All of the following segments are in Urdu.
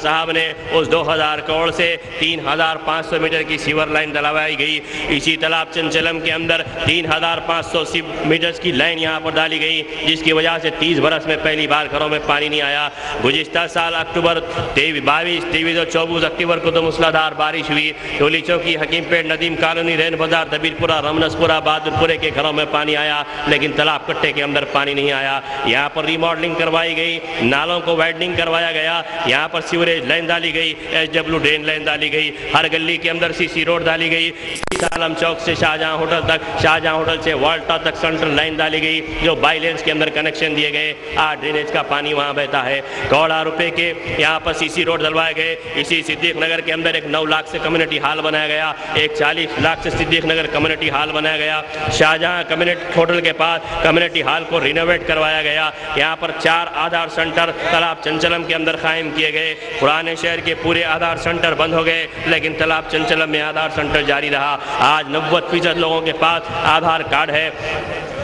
صاحب نے اس 2000 کروڑ سے 3500 میٹر کی سیور لائن ڈلوائی گئی. اسی تالاب چنچلم کے اندر 3500 میٹر کی لائن یہاں پر ڈالی گئی، جس کی وجہ سے 30 برس میں پہلی بار گھروں میں پانی نہیں آیا. گزشتہ سال اکتوبر 22 اور 24 اکتوبر کو تو موسلادھار بارش ہوئی. ٹولی چوکی، حکیم پیٹ، ندیم کالونی، رین بازار، دبیر پورہ، رمنس پورہ، بہادر پورے کے گھروں میں پانی آیا، لیکن تالاب کٹے کے اندر پانی نہیں آیا. یہاں پر ری ماڈلنگ کروائی گئی، نالوں کو وائڈنگ کروایا گیا، یہاں پر سیوریج لائن ڈالی گئی، SW ڈرین لائن ڈالی گئی، ہر گلی کے اندر CC روڈ ڈالی گئی. عالم چوک سے شاہجہاں ہوٹل تک، شاہجہاں ہوٹل سے والٹا تک سینٹرل لائن ڈالی گئی، جو بائی لینز کے اندر کنیکشن دیے گئے. ڈرینیج کا پانی وہاں بہتا ہے. کروڑوں روپے کے یہاں پر CC روڈ ڈلوائے گئے. اسی صدیق نگر کے اندر ایک 9 لاکھ سے کمیونٹی ہال بنایا گیا، ایک 40 لاکھ سے صدیق نگر کمیونٹی ہال بنایا گیا. شاہجہاں کمیونٹی ہوٹل کے پاس کمیونٹی ہال کو رینوویٹ کروایا گیا. یہاں پر 4 آدھار سینٹر تالاب چنچلم کے اندر قائم کیے گئے. پرانے شہر کے پورے آدھار سینٹر بند ہو گئے، لیکن تالاب چنچلم میں آدھار سینٹر جاری رہا. آج 90% لوگوں کے پاس آدھار کارڈ ہے.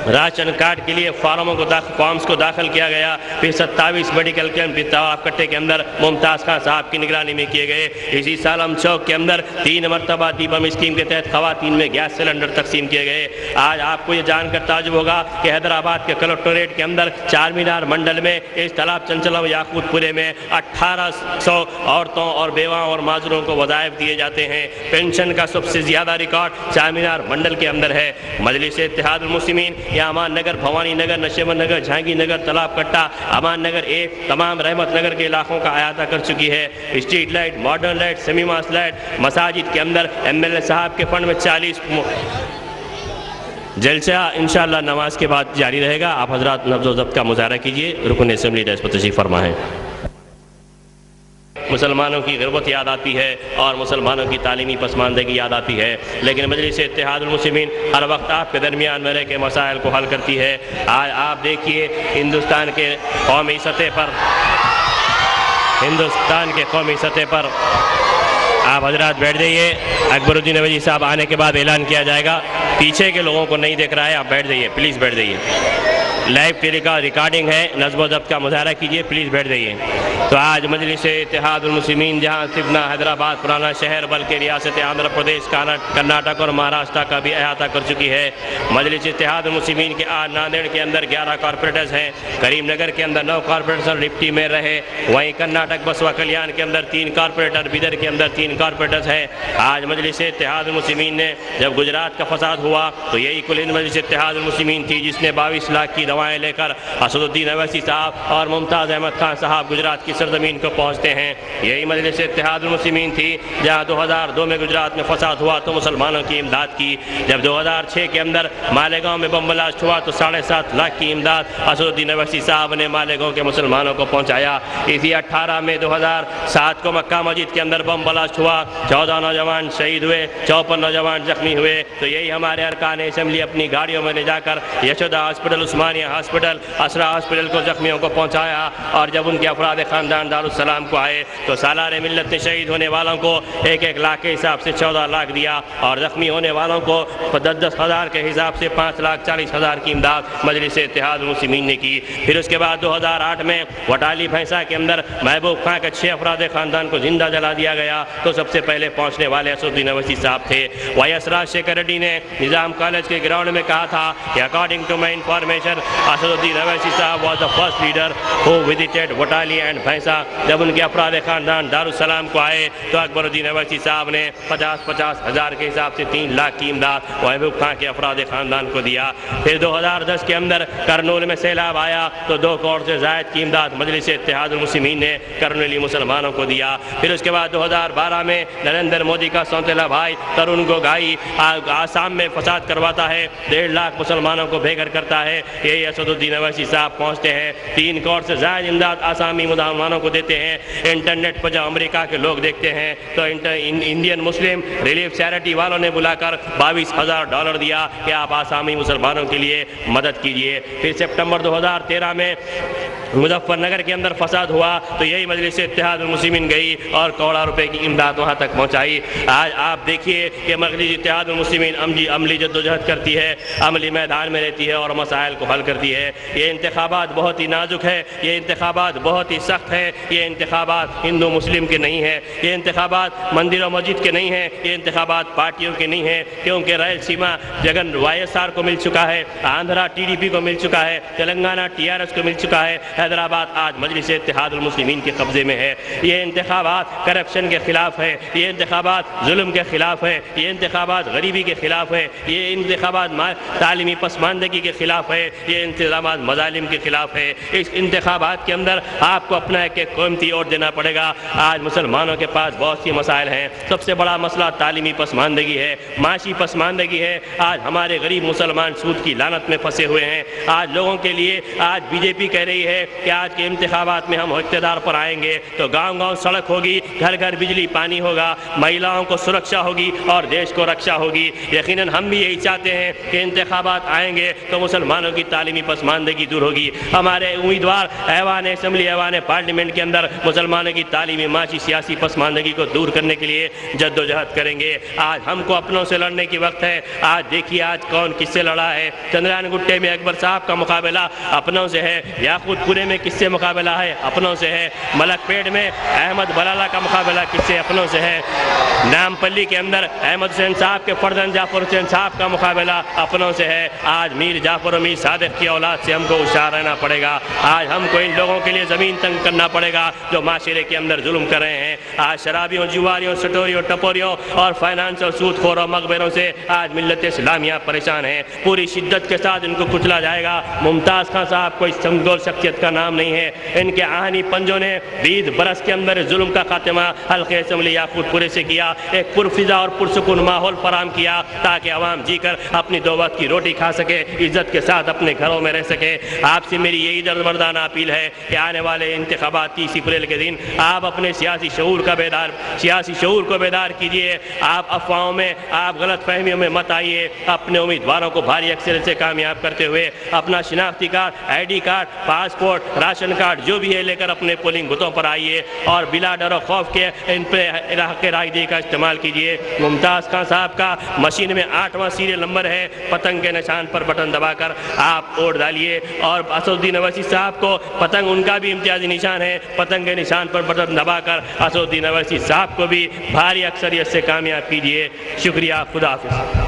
راشن کارڈ کے لیے فارمز کو داخل کیا گیا. پھر 27 میڈیکل کیمپ تالاب کٹے کے اندر ممتاز خان صاحب کی نگرانی میں کیے گئے. اسی سالم چوک کے اندر 3 مرتبہ دیپم اسکیم کے تحت خواتین میں گیس سلنڈر تقسیم کیے گئے. آج آپ کو یہ جان کر تعجب ہوگا کہ حیدرآباد کے کلکٹوریٹ کے اندر چار مینار منڈل میں اس تالاب چنچلم یاقوت پورے میں 1800 عورتوں اور بیواؤں اور معذوروں کو وظائف دیے جاتے ہیں. پینشن کا سب سے زیادہ ریکارڈ چار مینار منڈل کے اندر ہے. مجلس اتحاد المسلمین یا امان نگر، بھوانی نگر، نشیمن نگر، جہانگیر نگر، تالاب کٹا، امان نگر 1 تمام رحمت نگر کے علاقوں کا احاطہ کر چکی ہے. Street light, modern light, semi mass light, مساجد کے اندر MLA صاحب کے فنڈ میں 40 جلسہ انشاءاللہ نماز کے بعد جاری رہے گا. آپ حضرات نبض و ضبط کا مظاہرہ کیجئے. رکن اسمبلی ڈیسک پر تشریف فرما ہے. مسلمانوں کی غربت یاد آتی ہے اور مسلمانوں کی تعلیمی پسماندگی یاد آتی ہے، لیکن مجلس اتحاد المسلمین ہر وقت آپ کے درمیان میں رہ کے مسائل کو حل کرتی ہے. آج آپ دیکھیے ہندوستان کے قومی سطح پر آپ حضرات بیٹھ جائیے. اکبر الدین اویسی صاحب آنے کے بعد اعلان کیا جائے گا. پیچھے کے لوگوں کو نہیں دیکھ رہا ہے، آپ بیٹھ جائیے، پلیز بیٹھ جائیے. لائیو ٹیلی کا ریکارڈنگ ہے، نظم و ضبط کا مظاہرہ کیجئے، پلیز بیٹھ جائیے. تو آج مجلس اتحاد المسلمین جہاں صرف نہ حیدرآباد پرانا شہر بلکہ ریاست آندھرا پردیش، کرناٹک اور مہاراشٹر کا بھی احاطہ کر چکی ہے. مجلس اتحاد المسلمین کے آج ناندیڑ کے اندر 11 کارپوریٹرز ہیں، کریم نگر کے اندر 9 کارپوریٹرز ڈپٹی میئر رہے. وہیں کرناٹک بسوا کلیان کے اندر 3 کارپوریٹر، بیدر کے اندر 3 کارپوریٹرز ہیں. آج مجلس اتحاد المسلمین نے جب گجرات کا فساد ہوا تو یہی کل ہند مجلس اتحاد المسلمین تھی جس نے 22 لاکھ کی دوائیں لے کر اسد الدین اویسی صاحب اور ممتاز احمد خان صاحب گجرات کی سرزمین کو پہنچتے ہیں. یہی مجلس اتحاد المسلمین تھی جہاں 2002 میں گجرات میں فساد ہوا تو مسلمانوں کی امداد کی. جب 2006 کے اندر مالیگاؤں میں بم بلاسٹ ہوا تو 7.5 لاکھ کی امداد اسد الدین اویسی صاحب نے مالیگاؤں کے مسلمانوں کو پہنچایا. اسی 18 میں 2007 کو مکہ مسجد کے اندر بم بلاسٹ ہوا، 14 نوجوان شہید ہوئے، 54 نوجوان زخمی ہوئے. تو یہی ہمارے ارکان اسمبلی اپنی گاڑیوں میں لے جا کر یشودا ہاسپٹل، عثمانیہ ہاسپٹل، اسرا ہاسپٹل کو زخمیوں کو پہنچایا. اور جب ان کے افراد خاندان دارالسلام کو آئے تو سالار ملت نے شہید ہونے والوں کو 1 لاکھ کے حساب سے 14 لاکھ دیا اور زخمی ہونے والوں کو 10 ہزار کے حساب سے 5,40,000 کی امداد مجلس اتحاد المسلمین نے کی. پھر اس کے بعد 2008 میں وٹالی بھینسا کے اندر محبوب خان کے 6 افراد خاندان کو زندہ جلا دیا گیا تو سب سے پہلے پہنچنے والے اسد الدین اویسی صاحب تھے. وائی ایس راجشیکھر ریڈی نے نظام کالج کے گراؤنڈ میں کہا تھا کہ according to my information Asaduddin Owaisi صاحب was the first leader who visited Vatoli and Bhainsa. جب ان کے افراد خاندان دارالسلام کو آئے تو اکبر الدین اویسی صاحب نے 50,000 ہزار کے حساب سے 3 لاکھ کی امداد محبوب خان کے افراد خاندان کو دیا. پھر 2010 کے اندر کرنول میں سیلاب آیا تو 2 کروڑ سے زائد کی امداد مجلس اتحاد المسلمین نے کرنولی مسلمانوں کو دیا. پھر اس کے بعد 2012 میں نریندر مودی کا سونتیلا بھائی ترون گوگائی آسام میں فساد کرواتا ہے، 1.5 لاکھ مسلمانوں کو بے گھر کرتا ہے. یہی اسد الدین اویسی صاحب پہنچتے ہیں، 3 کروڑ سے زائد امداد آسامی مسلمانوں کو دیتے ہیں. انٹرنیٹ پر جب امریکہ کے لوگ دیکھتے ہیں تو انڈین مسلم ریلیف چیریٹی والوں نے بلا کر $22,000 دیا کہ آپ آسامی مسلمانوں کے لیے مدد کیجئے. پھر سپٹمبر 2013 میں مظفر نگر کے اندر فساد ہوا تو یہی مجلس اتحاد المسلمین گئی اور کروڑوں روپے کی امداد وہاں تک پہنچائی. آج آپ دیکھیے کہ مجلس اتحاد المسلمین عملی جدوجہد کرتی ہے، عملی میدان میں رہتی ہے اور مسائل کو حل کرتی ہے۔ یہ انتخابات بہت ہی نازک ہے، یہ انتخابات بہت ہی سخت ہے، یہ انتخابات ہندو مسلم کے نہیں ہیں، یہ انتخابات مندر و مسجد کے نہیں ہیں، یہ انتخابات پارٹیوں کے نہیں ہیں، کیونکہ رائل سیما جگن وائی ایس آر کو مل چکا ہے، آندھرا ٹی ڈی پی کو مل چکا ہے، تلنگانہ ٹی آر ایس کو مل چکا ہے، حیدرآباد آج مجلس اتحاد المسلمین کے قبضے میں ہے۔ یہ انتخابات کرپشن کے خلاف ہے، یہ انتخابات ظلم کے خلاف ہے، یہ انتخابات غریبی کے خلاف ہے، یہ انتخابات تعلیمی پسماندگی کے خلاف ہے، یہ انتظامات مظالم کے خلاف ہے۔ اس انتخابات کے اندر آپ کو اپنا ایک قیمتی ووٹ دینا پڑے گا۔ آج مسلمانوں کے پاس بہت سی مسائل ہیں، سب سے بڑا مسئلہ تعلیمی پسماندگی ہے، معاشی پسماندگی ہے۔ آج ہمارے غریب مسلمان سود کی لعنت میں پھنسے ہوئے ہیں۔ آج لوگوں کے لیے آج بی جے پی کہہ رہی ہے کہ آج کے انتخابات میں ہم اقتدار پر آئیں گے تو گاؤں گاؤں سڑک ہوگی، گھر گھر بجلی پانی ہوگا، مہیلاؤں کو سرکشا ہوگی اور دیش کو رکشا ہوگی۔ یقیناً ہم بھی یہی چاہتے ہیں کہ انتخابات آئیں گے تو مسلمانوں کی تعلیمی پسماندگی دور ہوگی۔ ہمارے امیدوار ایوان اسمبلی ایوان پارلیمنٹ کے اندر مسلمانوں کی تعلیمی معاشی سیاسی پسماندگی کو دور کرنے کے لیے جد و جہد کریں گے۔ آج ہم کو اپنوں سے لڑنے کی وقت ہے۔ آج دیکھیے آج کون کس سے لڑا ہے۔ چندریان گٹے میں اکبر صاحب کا مقابلہ اپنوں سے ہے، یاقوت پورے میں کس سے مقابلہ ہے؟ اپنوں سے ہے۔ ملک پیٹ میں احمد بلالہ کا مقابلہ کس سے؟ اپنوں سے ہے۔ نام پلی کے اندر احمد حسین صاحب کے فرزند جعفر حسین صاحب کا مقابلہ اپنوں سے ہے۔ آج میر جعفر و میر صادق کی اولاد سے ہم کو ہوشیار رہنا پڑے گا۔ آج ہم کو ان لوگوں کے لیے زمین تنگ کرنا پڑے گا جو معاشرے کے اندر ظلم کر رہے ہیں۔ آج شرابیوں، جواریوں، سٹوریوں، ٹپوریوں اور فائنانس اور سود خوروں مغبروں سے آج ملت اسلامیہ پریشان ہے۔ پوری شدت کے ساتھ ان کو کچلا جائے گا۔ ممتاز خان صاحب کوئی سمگول شخصیت کا نام نہیں ہے۔ ان کے آہنی پنجوں نے 20 برس کے اندر ظلم کا خاتمہ حلقہ اسمبلی یاقوت پورے سے کیا، ایک پرفضا اور پرسکون ماحول فراہم کیا تاکہ عوام جی کر اپنی دو وقت کی روٹی کھا سکے، عزت کے ساتھ اپنے گھروں میں رہ سکے۔ آپ سے میری یہی دردمردانہ اپیل ہے کہ آنے والے انتخابات 30 اپریل کے دن آپ اپنے سیاسی شعور کو بیدار کیجیے۔ آپ افواہوں میں، آپ غلط فہمیوں میں مت آئیے۔ اپنے امیدواروں کو بھاری اکثریت سے کامیاب کرتے ہوئے اپنا شناختی card, I D card, passport, ration card جو بھی ہے لے کر اپنے پولنگ بوتھوں پر آئیے اور بلا ڈر و خوف کے ان پہ حق رائے دہی کا استعمال کیجیے۔ ممتاز خان صاحب کا مشین میں 8واں سیریل نمبر ہے، پتنگ کے نشان پر بٹن دبا کر آپ ووٹ ڈالیے۔ اور اسدالدین اویسی صاحب کو پتنگ ان کا بھی امتیازی نشان ہے، پتنگ کے نشان پر بٹن دبا کر اسدالدین اویسی صاحب کو بھی بھاری اکثریت سے کامیاب کیجیے۔ شکریہ، خدا حافظ۔